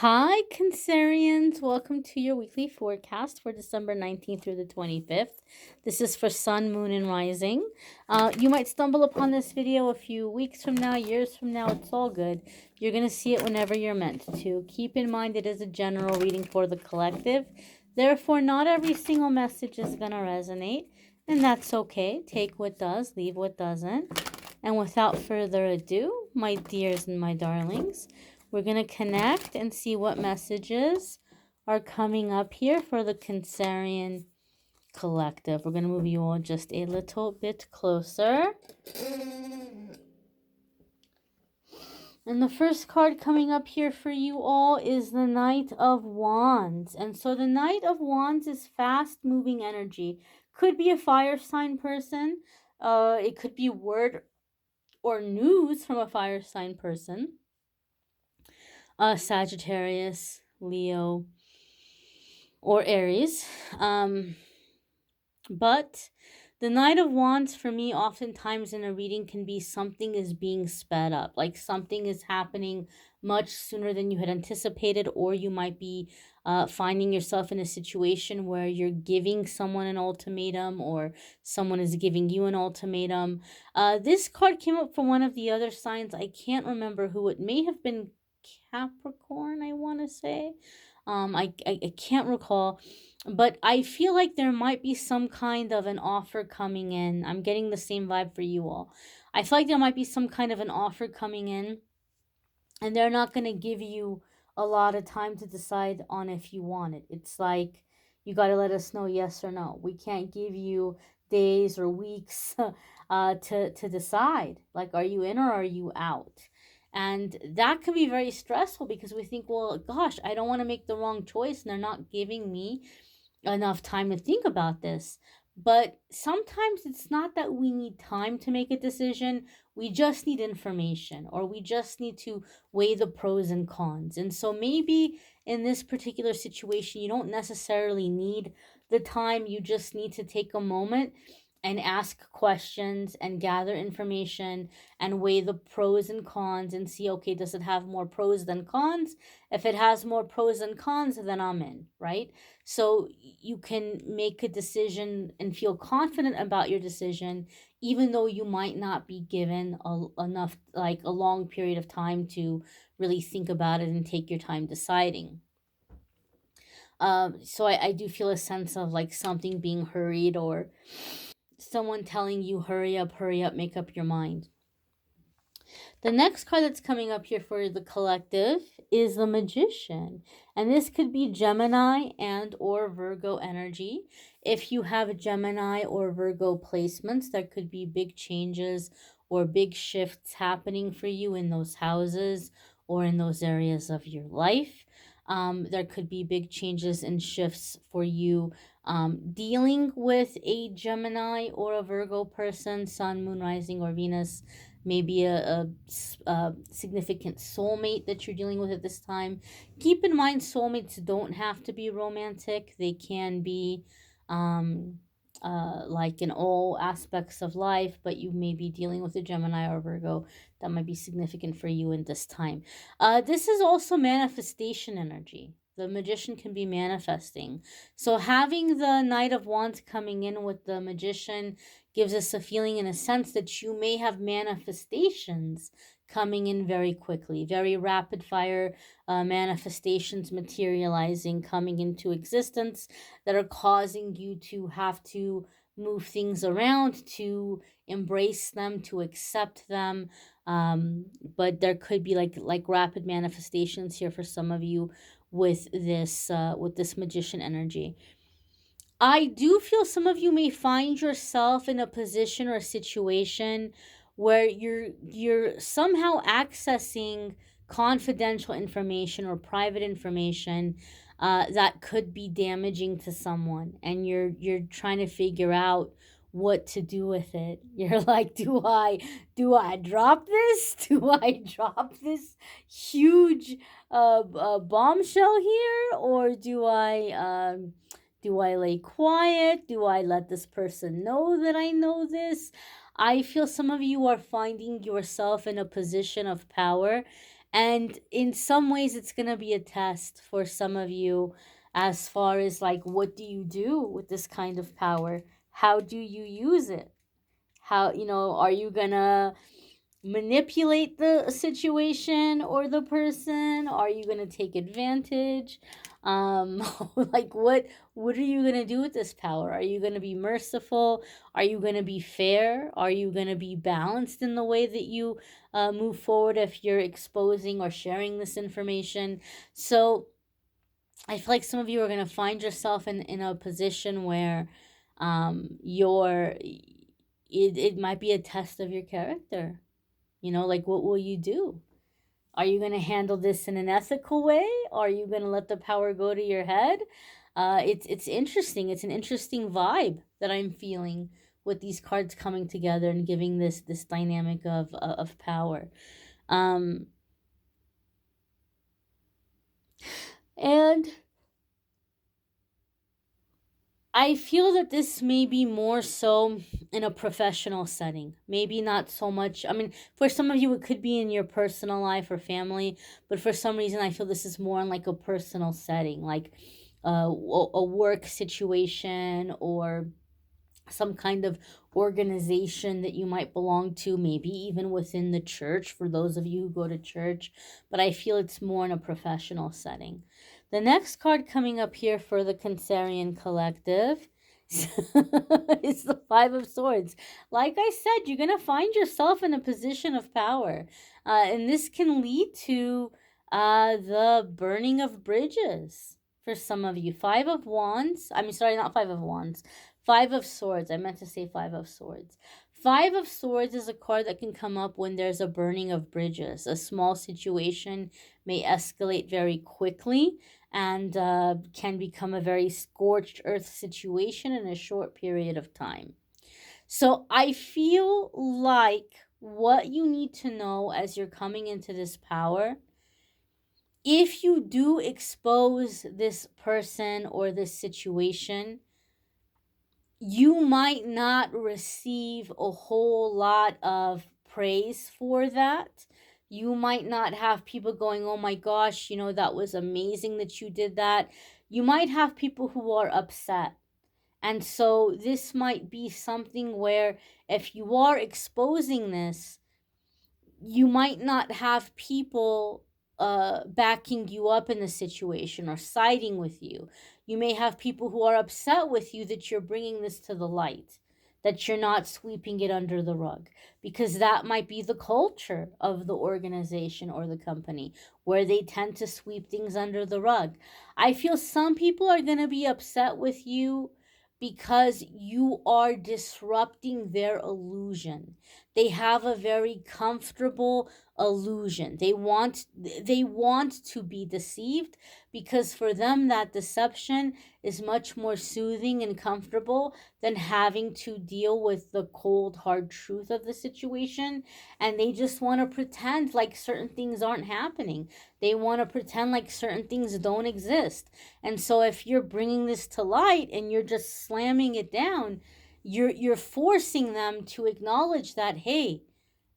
Hi, Cancerians. Welcome to your weekly forecast for December 19th through the 25th. This is for Sun, Moon, and Rising. You might stumble upon this video a few weeks from now, years from now. It's all good. You're going to see it whenever you're meant to. Keep in mind it is a general reading for the collective. Therefore, not every single message is going to resonate, and that's okay. Take what does, leave what doesn't. And without further ado, my dears and my darlings, we're going to connect and see what messages are coming up here for the Cancerian collective. We're going to move you all just a little bit closer. And the first card coming up here for you all is the Knight of Wands. And so the Knight of Wands is fast-moving energy. Could be a fire sign person. It could be word or news from a fire sign person. Sagittarius, Leo, or Aries. But the Knight of Wands for me oftentimes in a reading can be something is being sped up, like something is happening much sooner than you had anticipated, or you might be finding yourself in a situation where you're giving someone an ultimatum or someone is giving you an ultimatum. This card came up from one of the other signs. I can't remember who. It may have been Capricorn, I want to say. I can't recall, but I feel like there might be some kind of an offer coming in. I'm getting the same vibe for you all. I feel like there might be some kind of an offer coming in, and they're not going to give you a lot of time to decide on if you want it. It's like, you got to let us know yes or no. We can't give you days or weeks to decide. Like, are you in or are you out? And that can be very stressful because we think, well, gosh, I don't want to make the wrong choice and they're not giving me enough time to think about this. But sometimes it's not that we need time to make a decision. We just need information, or we just need to weigh the pros and cons. And so maybe in this particular situation, you don't necessarily need the time. You just need to take a moment and ask questions and gather information and weigh the pros and cons and see, okay, does it have more pros than cons? If it has more pros than cons, then I'm in, right? So you can make a decision and feel confident about your decision, even though you might not be given enough, like a long period of time to really think about it and take your time deciding. So I do feel a sense of like something being hurried, or someone telling you, hurry up, make up your mind. The next card that's coming up here for the collective is the Magician. And this could be Gemini and or Virgo energy. If you have Gemini or Virgo placements, there could be big changes or big shifts happening for you in those houses or in those areas of your life. There could be big changes and shifts for you dealing with a Gemini or a Virgo person, Sun, Moon, Rising, or Venus, maybe a significant soulmate that you're dealing with at this time. Keep in mind, soulmates don't have to be romantic. They can be like in all aspects of life, but you may be dealing with a Gemini or Virgo that might be significant for you in this time. This is also manifestation energy. The Magician can be manifesting. So having the Knight of Wands coming in with the Magician gives us a feeling and a sense that you may have manifestations coming in very quickly, very rapid fire manifestations materializing, coming into existence, that are causing you to have to move things around, to embrace them, to accept them. But there could be like rapid manifestations here for some of you with this Magician energy. I do feel some of you may find yourself in a position or a situation where you're somehow accessing confidential information or private information that could be damaging to someone, and you're trying to figure out what to do with it. You're like, do I drop this? Do I drop this huge bombshell here, or do I lay quiet? Do I let this person know that I know this? I feel some of you are finding yourself in a position of power, And in some ways, it's going to be a test for some of you as far as like, what do you do with this kind of power? How do you use it? How, are you going to manipulate the situation or the person? Are you going to take advantage? um like, what are you going to do with this power? Are you going to be merciful? Are you going to be fair? Are you going to be balanced in the way that you move forward if you're exposing or sharing this information? So I feel like some of you are going to find yourself in a position where it might be a test of your character. Like, what will you do? Are you going to handle this in an ethical way? Are you going to let the power go to your head? It's interesting. It's an interesting vibe that I'm feeling with these cards coming together and giving this dynamic of power. Um, and I feel that this may be more so in a professional setting. Maybe not so much. I mean, for some of you, it could be in your personal life or family, but for some reason, I feel this is more in like a personal setting, like a work situation or some kind of organization that you might belong to, maybe even within the church for those of you who go to church, but I feel it's more in a professional setting. The next card coming up here for the Cancerian Collective is the Five of Swords. Like I said, you're going to find yourself in a position of power, and this can lead to the burning of bridges for some of you. Five of Wands. I mean, sorry, not Five of Wands. Five of Swords. I meant to say Five of Swords. Five of Swords is a card that can come up when there's a burning of bridges. A small situation may escalate very quickly and can become a very scorched earth situation in a short period of time. So I feel like what you need to know as you're coming into this power, if you do expose this person or this situation, you might not receive a whole lot of praise for that. You might not have people going, oh my gosh, that was amazing that you did that. You might have people who are upset. And so this might be something where if you are exposing this, you might not have people backing you up in the situation or siding with you. You may have people who are upset with you that you're bringing this to the light, that you're not sweeping it under the rug, because that might be the culture of the organization or the company, where they tend to sweep things under the rug. I feel some people are going to be upset with you because you are disrupting their illusion. They have a very comfortable illusion. They want to be deceived, because for them that deception is much more soothing and comfortable than having to deal with the cold hard truth of the situation. And they just want to pretend like certain things aren't happening. They want to pretend like certain things don't exist. And so if you're bringing this to light and you're just slamming it down, you're forcing them to acknowledge that, hey,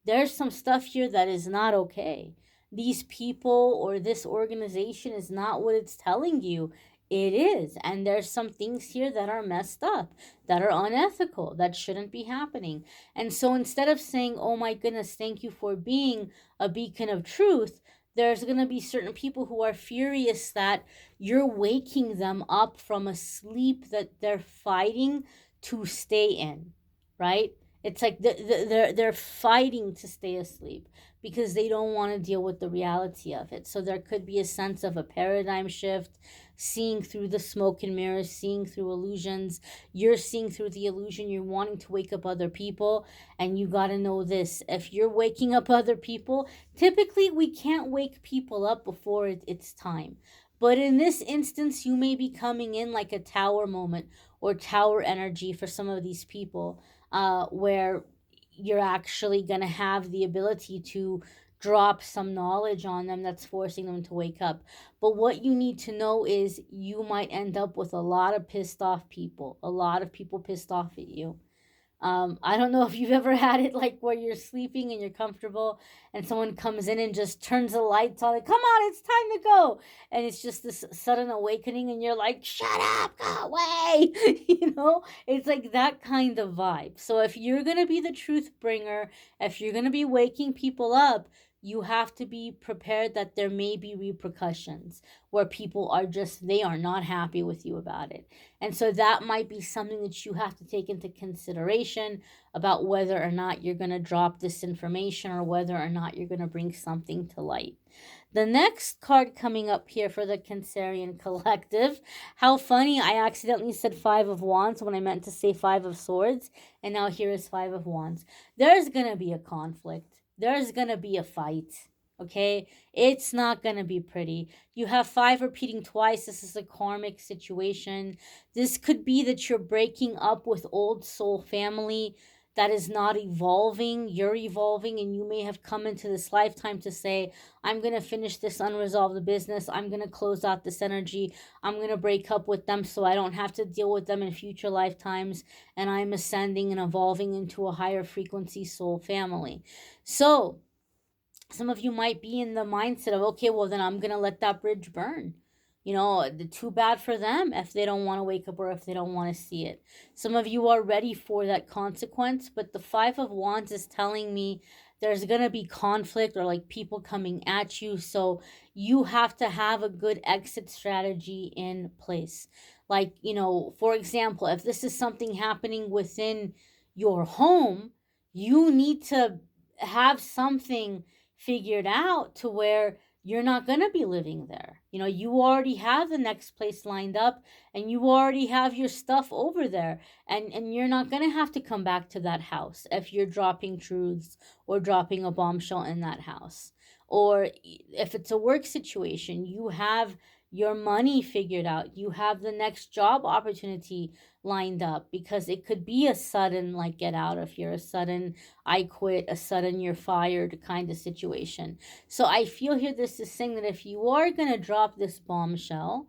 there's some stuff here that is not okay. These people or this organization is not what it's telling you it is. And there's some things here that are messed up, that are unethical, that shouldn't be happening. And so instead of saying, oh my goodness, thank you for being a beacon of truth, there's going to be certain people who are furious that you're waking them up from a sleep that they're fighting to stay in, right? It's like they're fighting to stay asleep because they don't want to deal with the reality of it. So there could be a sense of a paradigm shift, seeing through the smoke and mirrors, seeing through illusions. You're seeing through the illusion. You're wanting to wake up other people. And you got to know this. If you're waking up other people, typically we can't wake people up before it's time. But in this instance, you may be coming in like a tower moment or tower energy for some of these people, where you're actually going to have the ability to drop some knowledge on them that's forcing them to wake up. But what you need to know is you might end up with a lot of pissed off people, a lot of people pissed off at you. I don't know if you've ever had it like where you're sleeping and you're comfortable and someone comes in and just turns the lights on, like, come on, it's time to go. And it's just this sudden awakening, and you're like, shut up, go away. It's like that kind of vibe. So if you're going to be the truth bringer, if you're going to be waking people up, you have to be prepared that there may be repercussions where people are just, they are not happy with you about it. And so that might be something that you have to take into consideration about whether or not you're going to drop this information or whether or not you're going to bring something to light. The next card coming up here for the Cancerian Collective. How funny, I accidentally said Five of Wands when I meant to say Five of Swords, and now here is Five of Wands. There's going to be a conflict. There's going to be a fight. Okay? It's not going to be pretty. You have five repeating twice. This is a karmic situation. This could be that you're breaking up with old soul family that is not evolving. You're evolving, and you may have come into this lifetime to say, I'm going to finish this unresolved business. I'm going to close out this energy. I'm going to break up with them so I don't have to deal with them in future lifetimes. And I'm ascending and evolving into a higher frequency soul family. So some of you might be in the mindset of, okay, well, then I'm going to let that bridge burn. Too bad for them if they don't want to wake up or if they don't want to see it. Some of you are ready for that consequence, but the Five of Wands is telling me there's going to be conflict or like people coming at you. So you have to have a good exit strategy in place. Like, for example, if this is something happening within your home, you need to have something figured out to where you're not going to be living there. You already have the next place lined up, and you already have your stuff over there, and you're not going to have to come back to that house if you're dropping truths or dropping a bombshell in that house. Or if it's a work situation, you have your money figured out. You have the next job opportunity lined up, because it could be a sudden, like, get out of here, a sudden I quit, a sudden you're fired kind of situation. So I feel here this is saying that if you are going to drop this bombshell,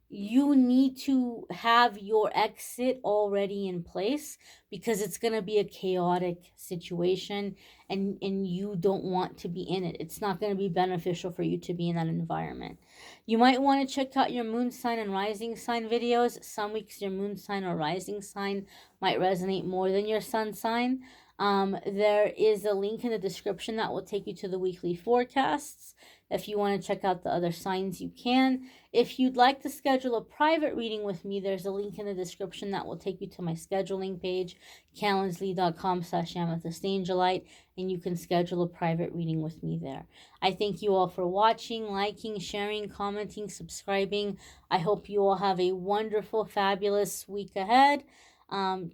you need to have your exit already in place, because it's going to be a chaotic situation, and you don't want to be in it. It's not going to be beneficial for you to be in that environment. You might want to check out your moon sign and rising sign videos. Some weeks your moon sign or rising sign might resonate more than your sun sign. There is a link in the description that will take you to the weekly forecasts. If you want to check out the other signs, you can. If you'd like to schedule a private reading with me, there's a link in the description that will take you to my scheduling page, calendly.com/amethystangelite, and you can schedule a private reading with me there. I thank you all for watching, liking, sharing, commenting, subscribing. I hope you all have a wonderful, fabulous week ahead.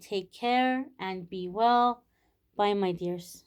Take care and be well. Bye, my dears.